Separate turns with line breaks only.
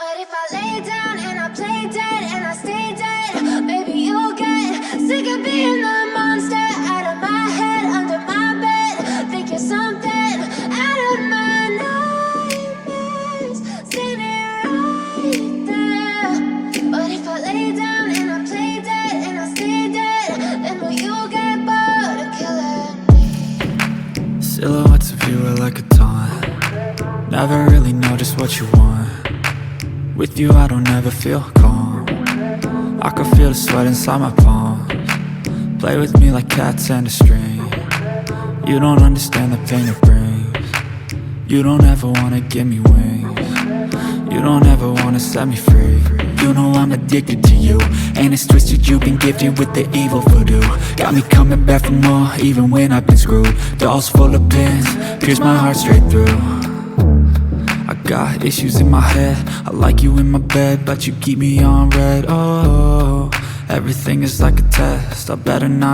But if I lay down and I play dead and I stay dead, baby, you'll get sick of being the monster out of my head, under my bed, thinking something out of my nightmares, standing right there. But if I lay down and I play dead and I stay dead, then will you get bored of killing me?
Silhouettes of you are like a taunt. Never really know just what you want. With you I don't ever feel calm. I can feel the sweat inside my palms. Play with me like cats and a string. You don't understand the pain it brings. You don't ever wanna give me wings. You don't ever wanna set me free. You know I'm addicted to you, and it's twisted, you've been gifted with the evil voodoo. Got me coming back for more, even when I've been screwed. Dolls full of pins, pierce my heart straight through. I got issues in my head, I like you in my bed, but you keep me on red. Oh, everything is like a test, I better not